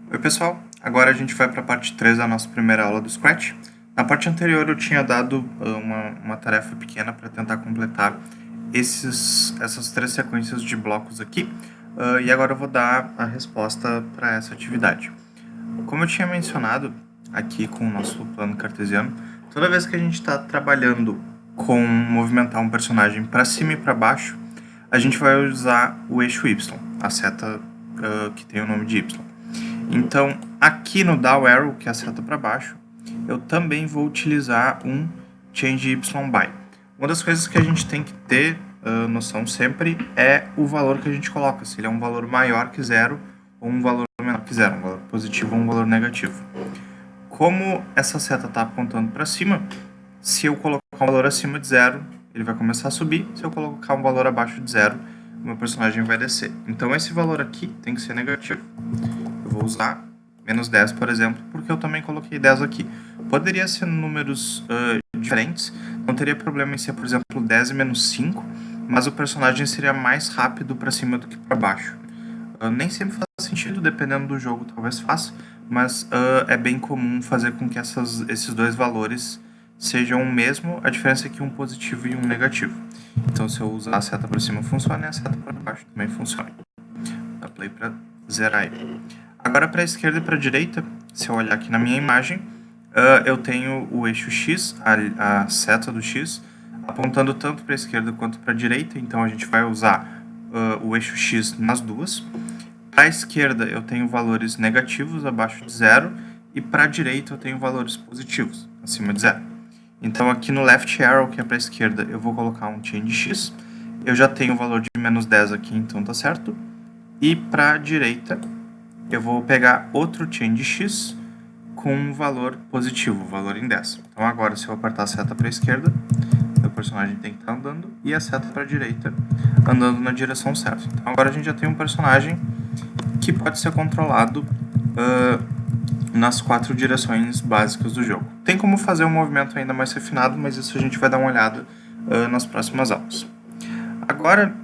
Oi pessoal, agora a gente vai para a parte 3 da nossa primeira aula do Scratch. Na parte anterior eu tinha dado uma tarefa pequena para tentar completar essas três sequências de blocos aqui, e agora eu vou dar a resposta para essa atividade. Como eu tinha mencionado aqui com o nosso plano cartesiano, toda vez que a gente está trabalhando com movimentar um personagem para cima e para baixo, a gente vai usar o eixo Y, a seta que tem o nome de Y. Então, aqui no down arrow, que é a seta para baixo, eu também vou utilizar um change y by. Uma das coisas que a gente tem que ter noção sempre é o valor que a gente coloca, se ele é um valor maior que zero ou um valor menor que zero, um valor positivo ou um valor negativo. Como essa seta está apontando para cima, se eu colocar um valor acima de zero, ele vai começar a subir, se eu colocar um valor abaixo de zero, o meu personagem vai descer. Então esse valor aqui tem que ser negativo. Eu vou usar menos 10, por exemplo, porque eu também coloquei 10 aqui. Poderia ser números diferentes, não teria problema em ser, por exemplo, 10 e menos 5, mas o personagem seria mais rápido para cima do que para baixo. Nem sempre faz sentido, dependendo do jogo, talvez faça, mas é bem comum fazer com que esses dois valores sejam o mesmo, a diferença é que um positivo e um negativo. Então, se eu usar a seta para cima funciona e a seta para baixo também funciona. Dá play para zerar ele. Agora, para a esquerda e para a direita, se eu olhar aqui na minha imagem, eu tenho o eixo X, a seta do X, apontando tanto para a esquerda quanto para a direita, então a gente vai usar o eixo X nas duas. Para a esquerda eu tenho valores negativos abaixo de zero e para a direita eu tenho valores positivos acima de zero. Então aqui no left arrow, que é para a esquerda, eu vou colocar um change x. Eu já tenho o valor de menos 10 aqui, então tá certo. E para a direita eu vou pegar outro change x com um valor positivo, valor em 10. Então agora se eu apertar a seta para a esquerda, meu personagem tem que estar andando e a seta para a direita andando na direção certa. Então agora a gente já tem um personagem que pode ser controlado nas 4 direções básicas do jogo. Tem como fazer um movimento ainda mais refinado, mas isso a gente vai dar uma olhada nas próximas aulas. Agora,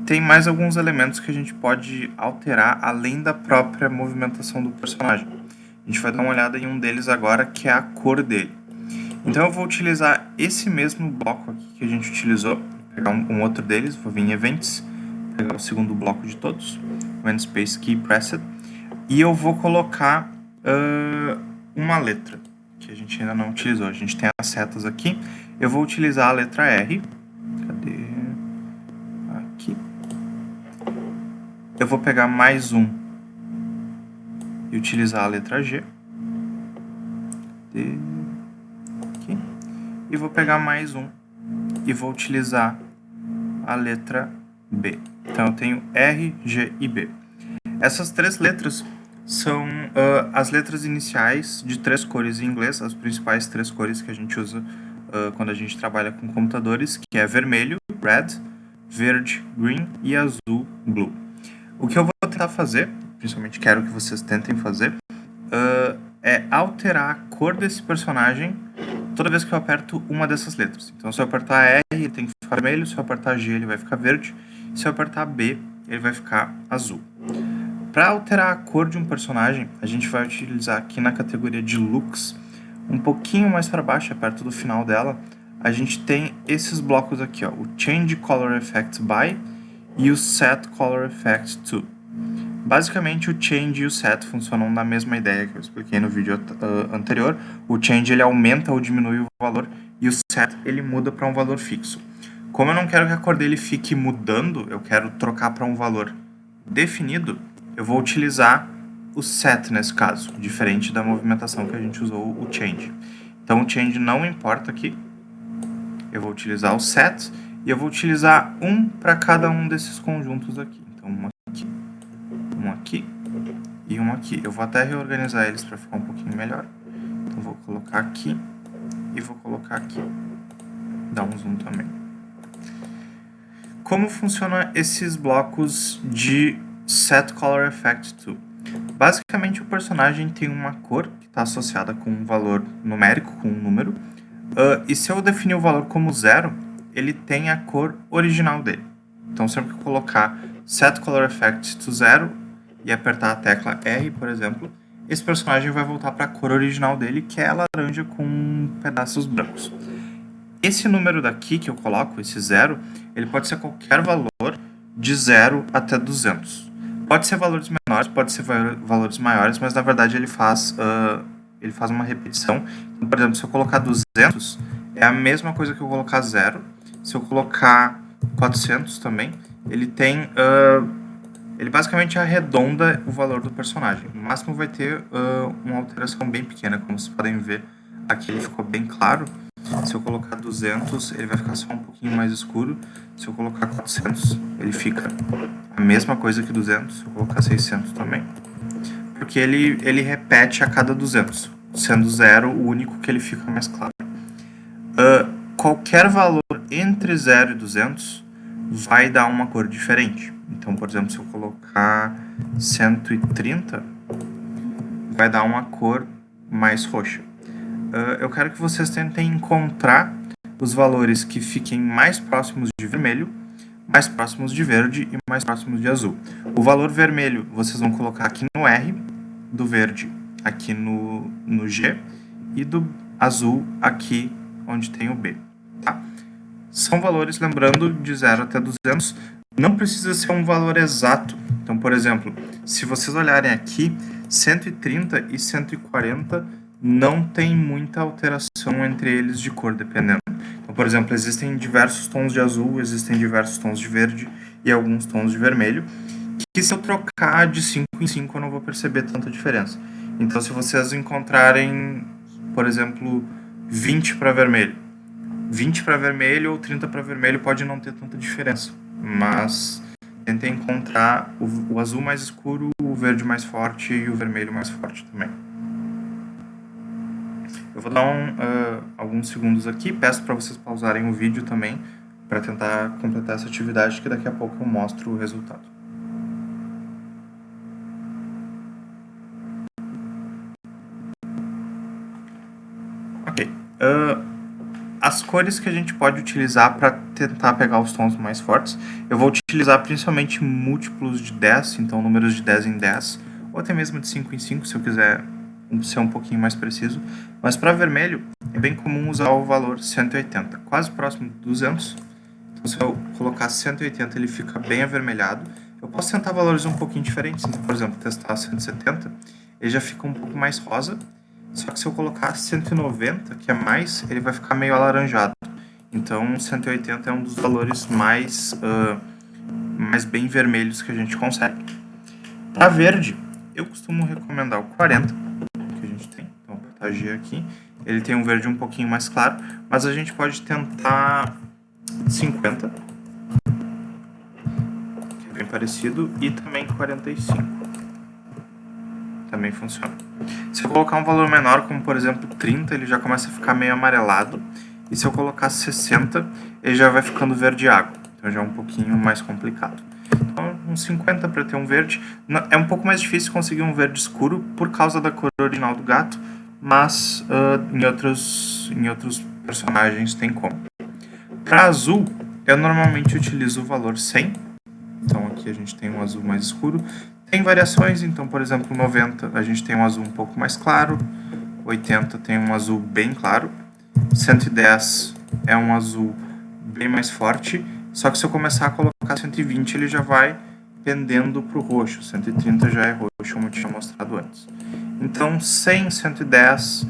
tem mais alguns elementos que a gente pode alterar além da própria movimentação do personagem. A gente vai dar uma olhada em um deles agora, que é a cor dele. Então eu vou utilizar esse mesmo bloco aqui que a gente utilizou, vou pegar um outro deles, vou vir em Events, pegar o segundo bloco de todos, o Space Key Pressed, e eu vou colocar uma letra, que a gente ainda não utilizou. A gente tem as setas aqui, eu vou utilizar a letra R, cadê? Aqui. Eu vou pegar mais um e utilizar a letra G, aqui. E vou pegar mais um e vou utilizar a letra B. Então eu tenho R, G e B. Essas três letras são as letras iniciais de 3 cores em inglês, as principais 3 cores que a gente usa quando a gente trabalha com computadores, que é vermelho, red, verde, green e azul, blue. O que eu vou tentar fazer, principalmente quero que vocês tentem fazer, é alterar a cor desse personagem toda vez que eu aperto uma dessas letras. Então, se eu apertar R, ele tem que ficar vermelho, se eu apertar G, ele vai ficar verde, se eu apertar B, ele vai ficar azul. Para alterar a cor de um personagem, a gente vai utilizar aqui na categoria de Looks, um pouquinho mais para baixo, perto do final dela, a gente tem esses blocos aqui, ó, o Change Color Effect By e o Set Color Effect To. Basicamente, o Change e o Set funcionam na mesma ideia que eu expliquei no vídeo anterior. O Change ele aumenta ou diminui o valor e o Set ele muda para um valor fixo. Como eu não quero que a cor dele fique mudando, eu quero trocar para um valor definido, eu vou utilizar o set nesse caso, diferente da movimentação que a gente usou o change. Então o change não importa aqui, eu vou utilizar o set e eu vou utilizar um para cada um desses conjuntos aqui. Então um aqui e um aqui. Eu vou até reorganizar eles para ficar um pouquinho melhor. Então vou colocar aqui e vou colocar aqui. Dá um zoom também. Como funcionam esses blocos de Set Color Effect To? Basicamente, o personagem tem uma cor que está associada com um valor numérico, com um número, e se eu definir o valor como 0, ele tem a cor original dele. Então, sempre que eu colocar Set Color Effect to 0, e apertar a tecla R, por exemplo, esse personagem vai voltar para a cor original dele, que é laranja com pedaços brancos. Esse número daqui que eu coloco, esse 0, ele pode ser qualquer valor de 0 até 200. Pode ser valores menores, pode ser valores maiores, mas na verdade ele faz uma repetição. Então, por exemplo, se eu colocar 200, é a mesma coisa que eu colocar 0. Se eu colocar 400 também, ele tem... ele basicamente arredonda o valor do personagem. No máximo vai ter uma alteração bem pequena, como vocês podem ver. Aqui ele ficou bem claro. Se eu colocar 200, ele vai ficar só um pouquinho mais escuro. Se eu colocar 400, ele fica a mesma coisa que 200. Se eu colocar 600 também. Porque ele repete a cada 200, sendo 0 o único que ele fica mais claro. Qualquer valor entre 0 e 200 vai dar uma cor diferente. Então, por exemplo, se eu colocar 130, vai dar uma cor mais roxa. Eu quero que vocês tentem encontrar os valores que fiquem mais próximos de vermelho, mais próximos de verde e mais próximos de azul. O valor vermelho vocês vão colocar aqui no R, do verde aqui no G e do azul aqui onde tem o B. Tá? São valores, lembrando, de 0 até 200. Não precisa ser um valor exato. Então, por exemplo, se vocês olharem aqui, 130 e 140 não tem muita alteração entre eles de cor, dependendo. Então, por exemplo, existem diversos tons de azul, existem diversos tons de verde e alguns tons de vermelho, que se eu trocar de 5 em 5 eu não vou perceber tanta diferença. Então, se vocês encontrarem, por exemplo, 20 para vermelho, 20 para vermelho ou 30 para vermelho pode não ter tanta diferença, mas tentem encontrar o azul mais escuro, o verde mais forte e o vermelho mais forte também. Eu vou dar alguns segundos aqui, peço para vocês pausarem o vídeo também, para tentar completar essa atividade, que daqui a pouco eu mostro o resultado. Ok. As cores que a gente pode utilizar para tentar pegar os tons mais fortes, eu vou utilizar principalmente múltiplos de 10, então números de 10 em 10, ou até mesmo de 5 em 5, se eu quiser ser um pouquinho mais preciso. Mas para vermelho, é bem comum usar o valor 180, quase próximo de 200. Então, se eu colocar 180, ele fica bem avermelhado. Eu posso tentar valores um pouquinho diferentes, então, por exemplo, testar 170, ele já fica um pouco mais rosa. Só que se eu colocar 190, que é mais, ele vai ficar meio alaranjado. Então, 180 é um dos valores mais bem vermelhos que a gente consegue. Para verde, eu costumo recomendar o 40, que a gente tem. Então, vou apertar G aqui. Ele tem um verde um pouquinho mais claro, mas a gente pode tentar 50, que é bem parecido, e também 45. Também funciona. Se eu colocar um valor menor, como por exemplo 30, ele já começa a ficar meio amarelado. E se eu colocar 60, ele já vai ficando verde água. Então já é um pouquinho mais complicado. Então, uns 50 para ter um verde. É um pouco mais difícil conseguir um verde escuro por causa da cor original do gato, mas em outros personagens tem como. Para azul, eu normalmente utilizo o valor 100. Então aqui a gente tem um azul mais escuro. Tem variações, então, por exemplo, 90 a gente tem um azul um pouco mais claro, 80 tem um azul bem claro, 110 é um azul bem mais forte, só que se eu começar a colocar 120 ele já vai pendendo para o roxo, 130 já é roxo, como eu tinha mostrado antes. Então 100 e 110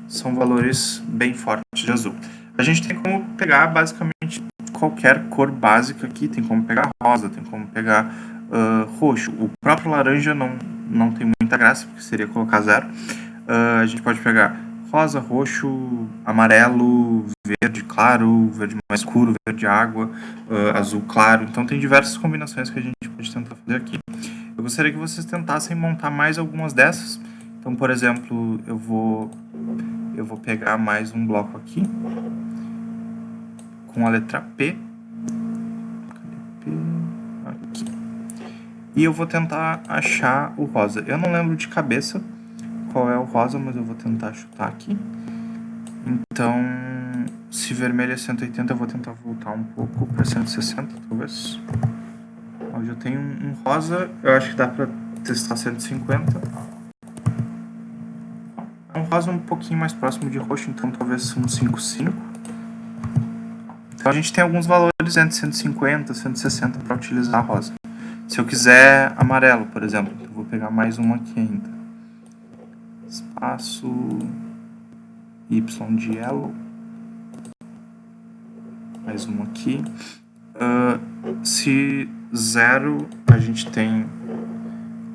são valores bem fortes de azul. A gente tem como pegar basicamente qualquer cor básica aqui, tem como pegar rosa, tem como pegar roxo. O próprio laranja não tem muita graça, porque seria colocar 0. A gente pode pegar rosa, roxo, amarelo, verde claro, verde mais escuro, verde água, azul claro. Então tem diversas combinações que a gente pode tentar fazer aqui. Eu gostaria que vocês tentassem montar mais algumas dessas. Então, por exemplo, eu vou pegar mais um bloco aqui com a letra P. Aqui. E eu vou tentar achar o rosa. Eu não lembro de cabeça qual é o rosa, mas eu vou tentar chutar aqui. Então, se vermelho é 180, eu vou tentar voltar um pouco para 160, talvez. Eu já tenho um rosa, eu acho que dá para testar 150. É um rosa um pouquinho mais próximo de roxo, então talvez um 5,5. Então a gente tem alguns valores entre 150 e 160 para utilizar a rosa. Se eu quiser amarelo, por exemplo, eu vou pegar mais uma aqui ainda. Espaço Y de yellow. Mais uma aqui. Se 0 a gente tem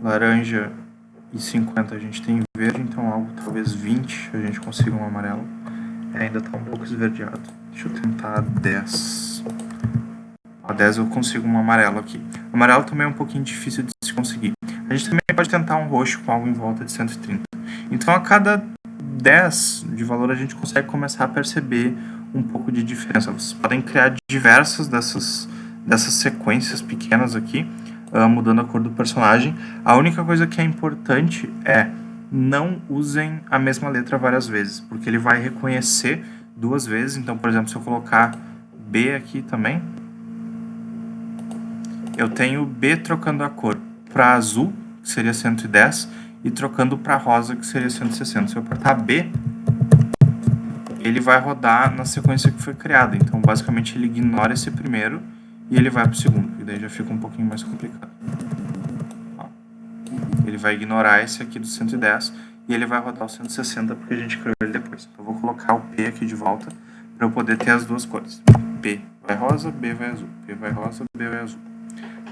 laranja e 50 a gente tem verde, então algo talvez 20 a gente consiga um amarelo. Ainda está um pouco esverdeado. Deixa eu tentar 10. A 10 eu consigo um amarelo aqui. Amarelo também é um pouquinho difícil de se conseguir. A gente também pode tentar um roxo com algo em volta de 130. Então a cada 10 de valor a gente consegue começar a perceber um pouco de diferença. Vocês podem criar diversas dessas sequências pequenas aqui, mudando a cor do personagem. A única coisa que é importante é não usem a mesma letra várias vezes, porque ele vai reconhecer duas vezes. Então, por exemplo, se eu colocar B aqui também, eu tenho B trocando a cor para azul, que seria 110, e trocando para rosa, que seria 160. Se eu apertar B, ele vai rodar na sequência que foi criada. Então, basicamente, ele ignora esse primeiro e ele vai para o segundo, e daí já fica um pouquinho mais complicado. Ó. Ele vai ignorar esse aqui do 110 e ele vai rodar o 160 porque a gente criou ele depois. Então, eu vou colocar o P aqui de volta para eu poder ter as duas cores. P vai rosa, B vai azul. P vai rosa, B vai azul.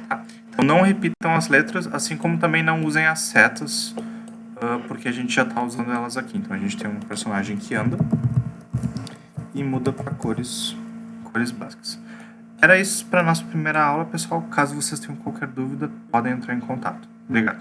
Tá? Então, não repitam as letras, assim como também não usem as setas, porque a gente já está usando elas aqui. Então, a gente tem um personagem que anda e muda para cores básicas. Era isso para a nossa primeira aula, pessoal. Caso vocês tenham qualquer dúvida, podem entrar em contato. Obrigado.